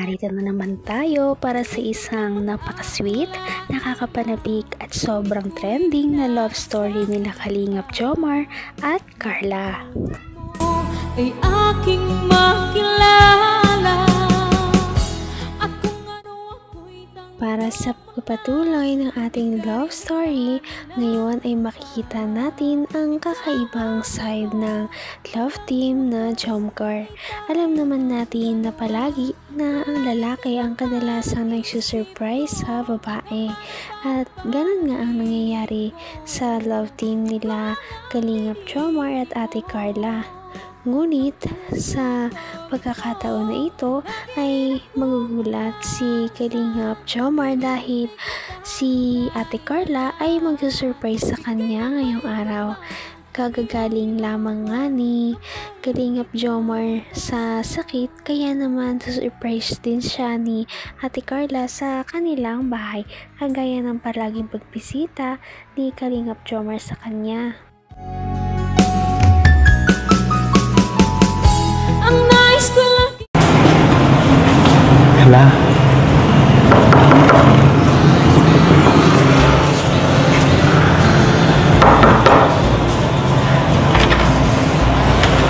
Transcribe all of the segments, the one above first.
narito na naman tayo para sa isang napaka-sweet, nakakapanabik at sobrang trending na love story nila Kalingap Jomar at Carla. Ay aking makilala. Para sa pagpatuloy ng ating love story, ngayon ay makikita natin ang kakaibang side ng love team na Jomcar. Alam naman natin na palagi na ang lalaki ang kadalasang nagsusurprise sa babae. At ganun nga ang nangyayari sa love team nila Kalingap Jomar at Ate Carla. Ngunit sa pagkakataon na ito ay magugulat si Kalingap Jomar dahil si Ate Carla ay magsusurprise sa kanya ngayong araw. Kagagaling lamang nga ni Kalingap Jomar sa sakit, kaya naman surprise din siya ni Ate Carla sa kanilang bahay, kagaya ng palaging pagbisita ni Kalingap Jomar sa kanya. Hala.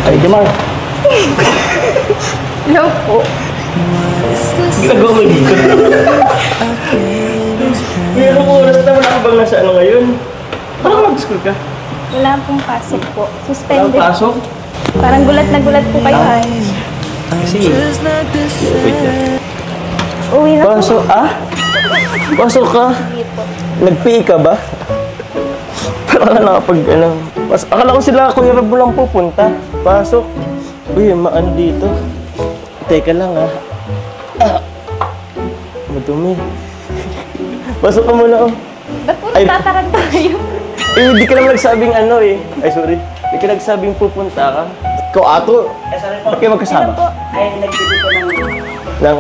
Ay, Jomar. Hello po. Ginagawa mo dito. Mayroon mo oras na wala ka bang nasa ano ngayon? Parang mag-school ka? Wala pong pasok po. Walang Suspended. pasok? Parang gulat na gulat po kayo ay. Kasi, wait lang. Uwi na po. Pasok, pasok ka? Hindi po. Nag-PE ka ba? Parang nakapag, akala ko sila Kuya Rob lang pupunta. Pasok. Uy, maano dito? Teka lang, madumi. Pasok ka muna, Ba't po nagtataranta kayo? Hindi ka naman nagsabing Ay, sorry. Hindi ka nagsabing pupunta ka. Ikaw, Ato. Ba't kayo magkasama? Hello po. Ng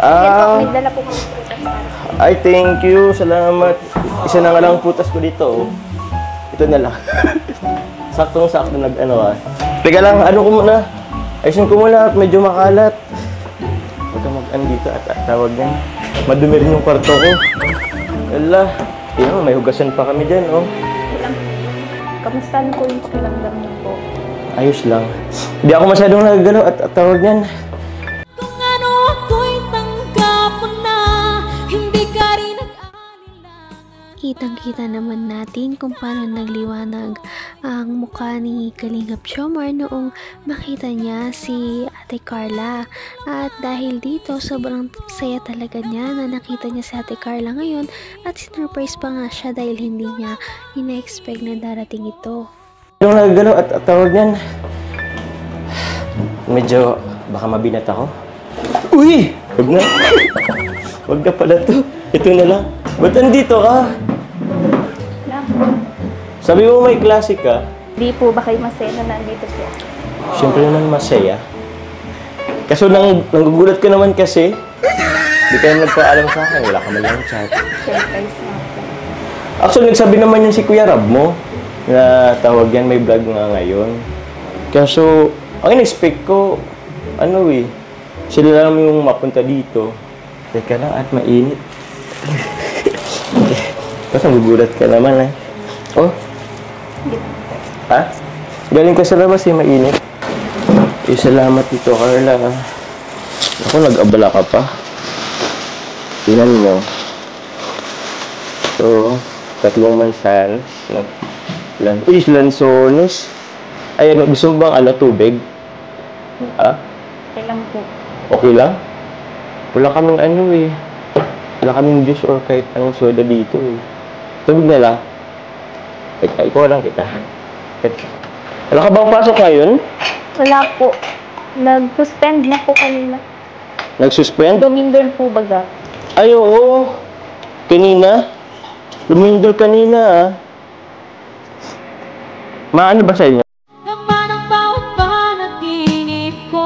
Yan po, may dala po kami prutas para. Ay, thank you. Salamat. Isa na nga lang putas ko dito, Ito na lang. Saktong-sakto Teka lang, ko muna. Ayusin ko muna at medyo makalat. Huwag ka dito at tawag yan. Madumi rin yung kwarto ko. Wala. Yan, may hugasan pa kami dyan, Kamusta na po yung pakiramdam niyo po? Ayos lang. Hindi ako masyadong nagagalaw at tawag yan. Kung ano ako'y tanggap mo na, hindi ka rin nag-aalilangan. Kitang-kita naman natin kung paano nagliwanag ang mukha ni Kalingap Jomar noong makita niya si Ate Carla. At dahil dito, sobrang saya talaga niya na nakita niya si Ate Carla ngayon at sinurprise pa nga siya dahil hindi niya ina-expect na darating ito. Yung nagagalaw at tawag yan. Medyo baka mabinat ako. Uy! Huwag na. Huwag na pala to. Ito na lang. Ba't andito ka? Wala po. Sabi mo may klase ka. Di po ba kayo masaya na nandito po? Siyempre naman masaya. Kaso nanggugulat ka naman kasi. Di ka naman nagpaalam sa akin. Wala ka man lang chat. Surprise na po. Actually, nagsabi naman yun si Kuya Rob mo. Na tawag yan, may vlog nga ngayon. Kaso, ang in-expect ko, sila lang yung mapunta dito. Teka lang, at mainit. Kasi nagugulat ka naman, Oh? Ha? Galing ka sa labas, mainit. Salamat dito, Carla. Ako, nag-abala ka pa. Tingnan nyo. So, 3 mansanas. Lansones. Ay, gusto mo bang tubig? Okay lang po. Okay lang? Wala kaming Wala kaming juice or kahit anong soda dito, Tubig na lang. Ikaw lang kita. Wala ka bang pasok ngayon? Wala po. Nag-suspend na po kanina. Nag-suspend? Lumindol po baga. Ay, oo. Kanina? Lumindol kanina, Maano ba sa inyo? Laman ang bawat panaginip ko,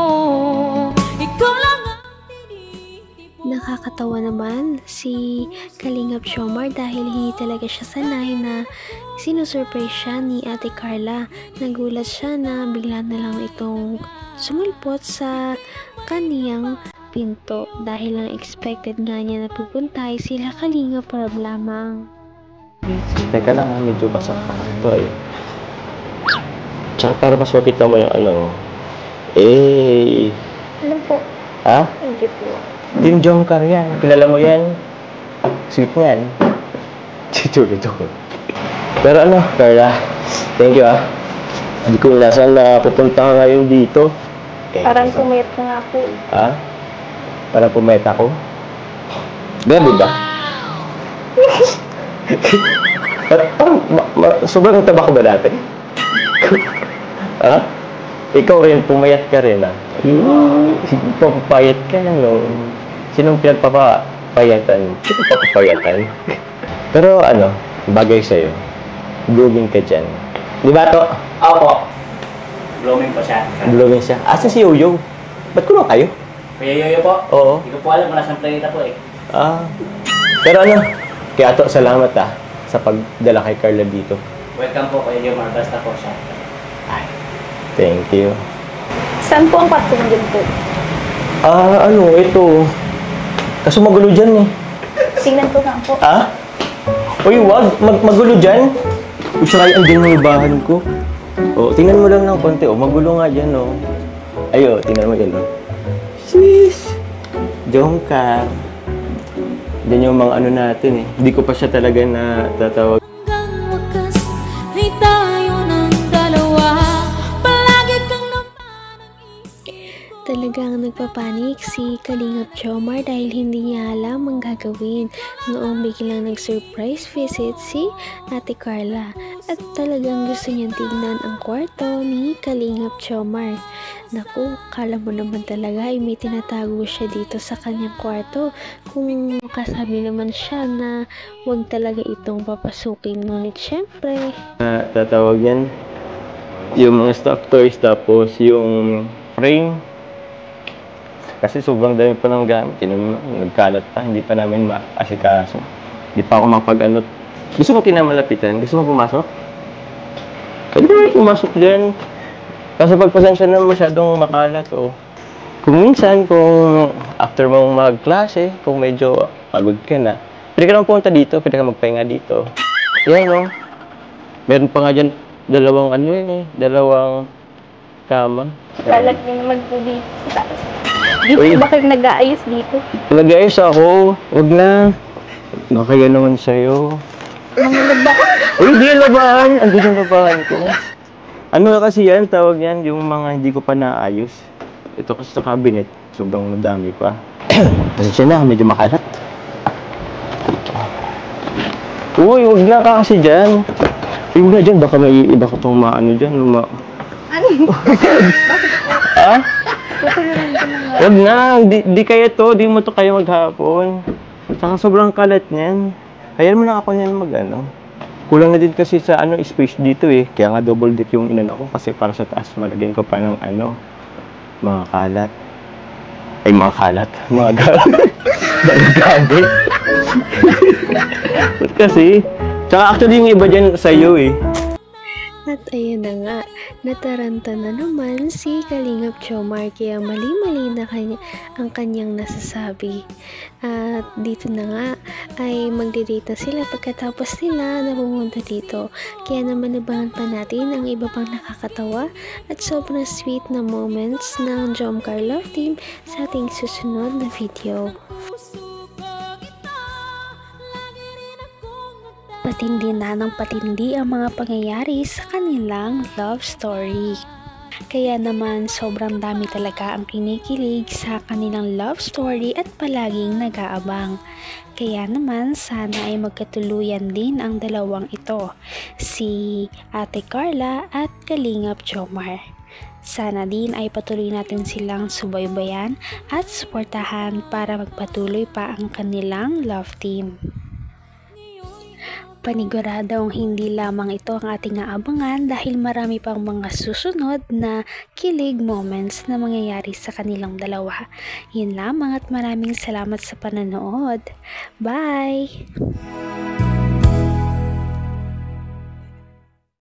ikaw lang ang tinitipon. Nakakatawa naman si Kalingap Jomar dahil hindi talaga siya sanay na sinusurprise siya ni Ate Carla. Nagulat siya na bigla na lang itong sumulpot sa kaniyang pinto dahil ang expected nga niya na pupunta ay sila Kalinga Prab lamang. Teka lang, medyo basa pa ito eh. Tsaka para mas makita mo yung ano. Alam po. Ha? Thank you po. Team Jomcar yan. Kilala mo yan? Sweet yan. Joke. Pero ano, Carla, thank you ah. Hindi ko inasahan na pupunta ka ngayon dito. Parang pumayat na nga po. Ha? Parang pumeta ko? Grabe ba? Parang, sobrang taba ko ba dati? Ha? Ikaw rin, pumayat ka rin ah. Papapayat ka no? Sinong pinagpapapayatan? Sinong papapayatan? Pero ano, bagay sa'yo. Blooming ka dyan. Di ba to? Opo. Blooming po siya. Blooming siya. Asan si Yoyo? Ba't kulang kayo? Kuya Yoyo po? Oo. Hindi ko po alam kung nasaan planeta po eh. Pero ano, kaya to, salamat sa pagdala kay Carla dito. Welcome po Kuya Yoyo, basta po siya. Ay, thank you. Saan po ang kwarto mo dyan po? Ito. Kaso magulo dyan eh. Tingnan ko nga po. Uy, wag. Magulo dyan. Uy, sakay ang yung bahan ko. Tingnan mo lang ng konti. Magulo nga dyan, Ayo, tingnan mo yan, Sis! Jomcar. Diyan yung mga ano natin eh. Hindi ko pa siya talaga na tatawag. Hanggang wakas ay tayo ng dalawa. Palagi kang naman ang isip ko. Talagang nagpapanik si Kalingap Jomar dahil hindi niya alam ang gagawin noong biglang nag-surprise visit si Ate Carla at talagang gusto niyang tignan ang kwarto ni Kalingap Jomar. Naku, kala mo naman talaga ay may tinatago siya dito sa kanyang kwarto kung kasabi naman siya na huwag talaga itong papasukin, ngunit syempre Tatawag yan. Yung mga stuffed toys tapos yung frame. Kasi sobrang dami pa ng gamit. Nagkalat pa. Hindi pa namin maasikaso. Hindi pa ako makapag-ano. Gusto mo kinamalapitan? Gusto mo pumasok? Pwede mo pumasok dyan. Kasi pagpasensya na masyadong makalat. Kung minsan, kung after mong magklase, kung medyo pagod ka na, pwede ka naman pumunta dito. Pwede ka magpahinga dito. Yan Meron pa nga dyan dalawang kama. Kalat niyo naman po dito. Di ba kayo nag-aayos dito? Nag-ayos ako. Huwag na. Nakaya naman sa'yo. Uy, di yung labahan. Andun yung labahan ko. Ano kasi yan, tawag yan, yung mga hindi ko pa naayos. Ito kasi sa cabinet, sobrang madami pa. Pasensya na, medyo makalat. Uy, huwag na ka kasi dyan. Huwag na dyan, baka may iba ko itong maano dyan. Ano? Ha? Huwag na, di kaya to, di mo to kaya maghapon. Saka sobrang kalat niyan. Hayaan mo na ako niyan mag-ano. Kulang na din kasi sa space dito eh. Kaya nga double deck yung inano ko kasi para sa taas malagyan ko pa ng mga kalat. Ay, mga kalat. Mga gamit. Kasi, tsaka actually yung iba dyan sa'yo eh. At ayun na nga, nataranta na naman si Kalingap Jomar kaya mali-mali na ang kanyang nasasabi. At dito na nga ay magdidate na sila pagkatapos nila na pumunta dito. Kaya naman nabangan pa natin ang iba pang nakakatawa at sobrang sweet na moments ng Jomcar Love Team sa ating susunod na video. Patindi na ng patindi ang mga pangyayari sa kanilang love story. Kaya naman sobrang dami talaga ang kinikilig sa kanilang love story at palaging nag-aabang. Kaya naman sana ay magkatuluyan din ang dalawang ito, si Ate Carla at Kalingap Jomar. Sana din ay patuloy natin silang subaybayan at suportahan para magpatuloy pa ang kanilang love team. Paniguradong hindi lamang ito ang ating aabangan dahil marami pang mga susunod na kilig moments na mangyayari sa kanilang dalawa. Yun lamang at maraming salamat sa panonood. Bye!